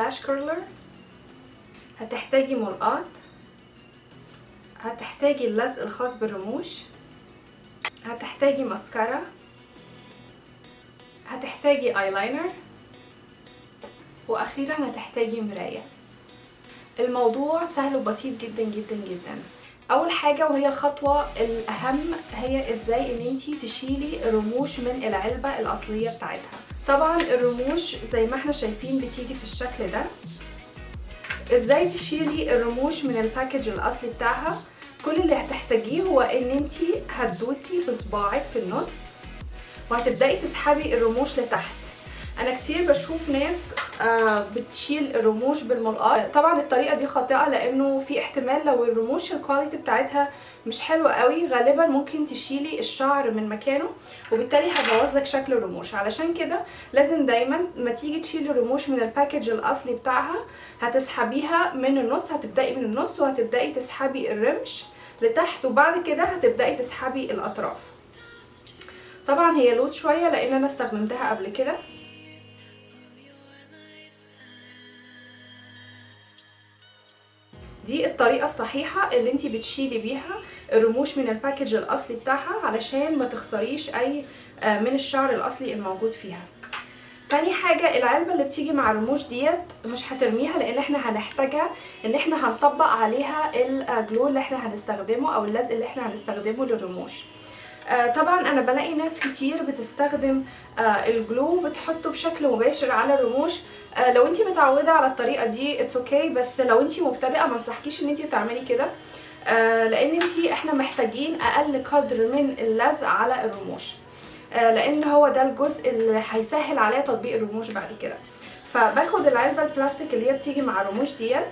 لاش كيرلر، هتحتاجي ملقاط، هتحتاجي اللزق الخاص بالرموش، هتحتاجي ماسكارا، هتحتاجي ايلاينر، واخيرا هتحتاجي مراية. الموضوع سهل وبسيط جدا جدا جدا. اول حاجة وهي الخطوة الاهم هي ازاي ان انتي تشيلي الرموش من العلبة الاصلية بتاعتها. طبعا الرموش زي ما احنا شايفين بتيجي في الشكل ده. ازاي تشيلي الرموش من الباكج الاصلي بتاعها؟ كل اللي هتحتاجيه هو ان انتي هتدوسي بصباعك في النص وهتبدأي تسحبي الرموش لتحت. انا كتير بشوف ناس بتشيل الرموش بالملقاط. طبعا الطريقه دي خاطئه لانه في احتمال لو الرموش الكواليتي بتاعتها مش حلوه قوي غالبا ممكن تشيلي الشعر من مكانه وبالتالي هتبوظ لك شكل الرموش. علشان كده لازم دايما ما تيجي تشيلي الرموش من الباكج الاصلي بتاعها هتسحبيها من النص. هتبداي من النص وهتبداي تسحبي الرمش لتحت وبعد كده هتبداي تسحبي الاطراف. طبعا هي لوز شويه لان انا استخدمتها قبل كده. دي الطريقة الصحيحة اللي انتي بتشيلي بيها الرموش من الباكج الاصلي بتاعها علشان ما تخسريش اي من الشعر الاصلي الموجود فيها. تاني حاجة العلبة اللي بتيجي مع الرموش ديت مش هترميها لان احنا هنحتاجها ان احنا هنطبق عليها الجلو اللي احنا هنستخدمه او اللزق اللي احنا هنستخدمه للرموش. طبعا انا بلاقي ناس كتير بتستخدم الجلو بتحطه بشكل مباشر على الرموش. لو انتي متعوده على الطريقه دي اتس اوكي، بس لو انتي مبتدئه ما انصحكيش ان انتي تعملي كده لان احنا محتاجين اقل قدر من اللزق على الرموش لان هو ده الجزء اللي هيسهل عليا تطبيق الرموش بعد كده. فباخد العلبه البلاستيك اللي هي بتيجي مع الرموش ديت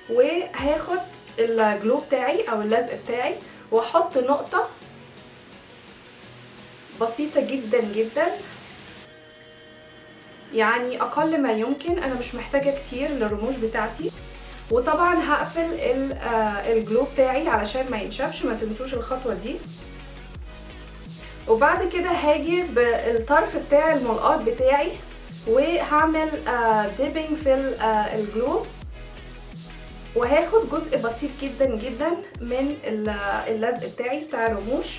وهاخد الجلو بتاعي او اللزق بتاعي واحط نقطه بسيطة جدا جدا، يعني اقل ما يمكن. انا مش محتاجة كتير للرموش بتاعتي. وطبعا هقفل الجلو بتاعي علشان ما ينشفش، ما تنسوش الخطوة دي. وبعد كده هاجي بالطرف بتاع الملقاط بتاعي وهعمل ديبنج في الجلو وهاخد جزء بسيط جدا جدا من اللزق بتاعي بتاع الرموش.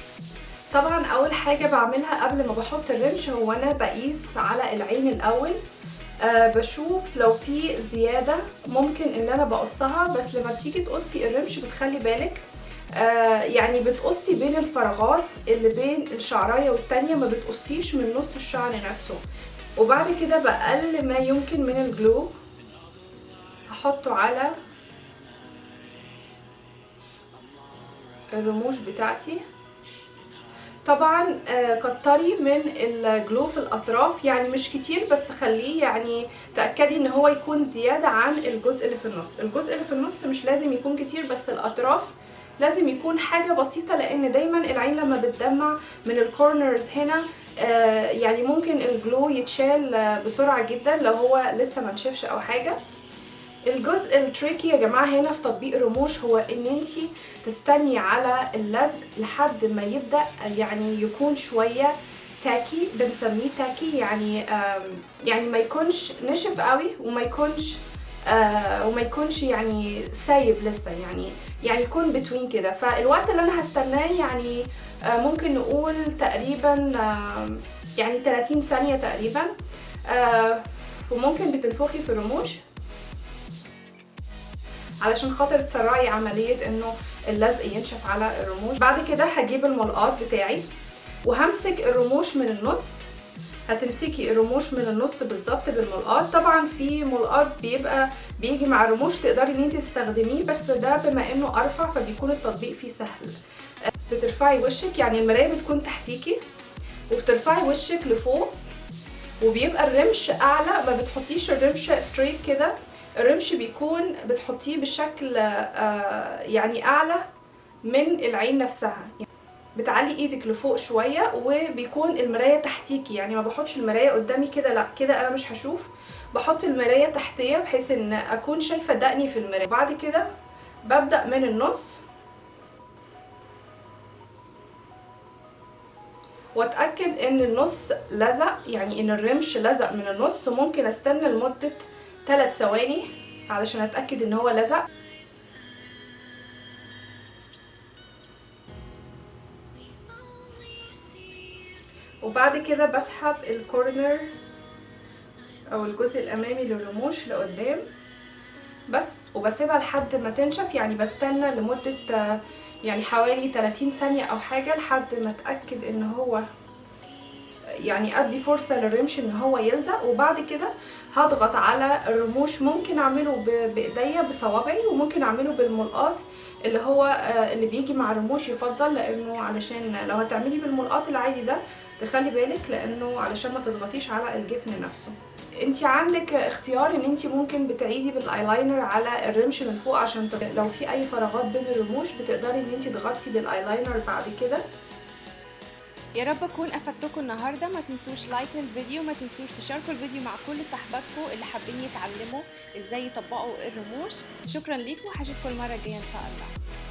طبعا اول حاجه بعملها قبل ما بحط الرمش هو انا بقيس على العين الاول. بشوف لو في زياده ممكن ان انا بقصها، بس لما بتيجي تقصي الرمش بتخلي بالك يعني بتقصي بين الفراغات اللي بين الشعرايه والتانيه، ما بتقصيش من نص الشعر نفسه. وبعد كده بقل ما يمكن من الجلو هحطه على الرموش بتاعتي. طبعا كتري من الجلو في الاطراف، يعني مش كتير بس خليه يعني تاكدي ان هو يكون زياده عن الجزء اللي في النص. الجزء اللي في النص مش لازم يكون كتير بس الاطراف لازم يكون حاجه بسيطه لان دايما العين لما بتدمع من الكورنرز هنا يعني ممكن الجلو يتشال بسرعه جدا لو هو لسه ما نشفش او حاجه. الجزء التريكي يا جماعه هنا في تطبيق الرموش هو ان انتي تستني على اللزق لحد ما يبدا يعني يكون شويه تاكي، بنسميه تاكي، يعني ما يكونش نشف قوي وما يكونش يعني سايب لسه، يعني يكون بتوين كده. فالوقت اللي انا هستناه يعني ممكن نقول تقريبا يعني 30 ثانيه تقريبا. وممكن بتنفخي في الرموش علشان خاطر تسرعي عملية انه اللزق ينشف على الرموش. بعد كده هجيب الملقاط بتاعي وهمسك الرموش من النص. هتمسكي الرموش من النص بالظبط بالملقاط. طبعا في ملقاط بيجي مع الرموش تقدري ان انت تستخدميه، بس ده بما انه ارفع فبيكون التطبيق فيه سهل. بترفعي وشك، يعني المراية بتكون تحتيكي وبترفعي وشك لفوق وبيبقى الرمش اعلى. ما بتحطيش الرمش ستريت كده، الرمش بيكون بتحطيه بشكل يعني اعلى من العين نفسها. بتعلي ايدك لفوق شويه وبيكون المرايه تحتيكي، يعني ما بحطش المرايه قدامي كده، لا كده انا مش هشوف. بحط المرايه تحتيه بحيث ان اكون شايفه دقني في المرايه. بعد كده ببدا من النص واتاكد ان النص لزق، يعني ان الرمش لزق من النص. ممكن استنى لمده 3 ثواني علشان اتاكد ان هو لزق. وبعد كده بسحب الكورنر او الجزء الامامي للرموش لقدام بس، وبسيبها لحد ما تنشف. يعني بستنى لمدة يعني حوالي 30 ثانية او حاجة لحد ما اتأكد ان هو يعني ادي فرصة للرمش ان هو يلزق. وبعد كده هضغط على الرموش، ممكن اعمله بايديا بصوابعي، وممكن اعمله بالملقاط اللي هو اللي بيجي مع الرموش يفضل، لانه علشان لو هتعملي بالملقاط العادي ده تخلي بالك، لانه علشان ما تضغطيش على الجفن نفسه. انتي عندك اختيار ان انتي ممكن بتعيدي بالايلاينر على الرمش من فوق، عشان لو في اي فراغات بين الرموش بتقدري ان انتي تغطي بالايلاينر بعد كده. يا رب اكون افدتكم النهارده. ما تنسوش لايك للفيديو، ما تنسوش تشاركوا الفيديو مع كل صحباتكم اللي حابين يتعلموا ازاي يطبقوا الرموش. شكرا ليكم وهشوفكم المره الجايه ان شاء الله.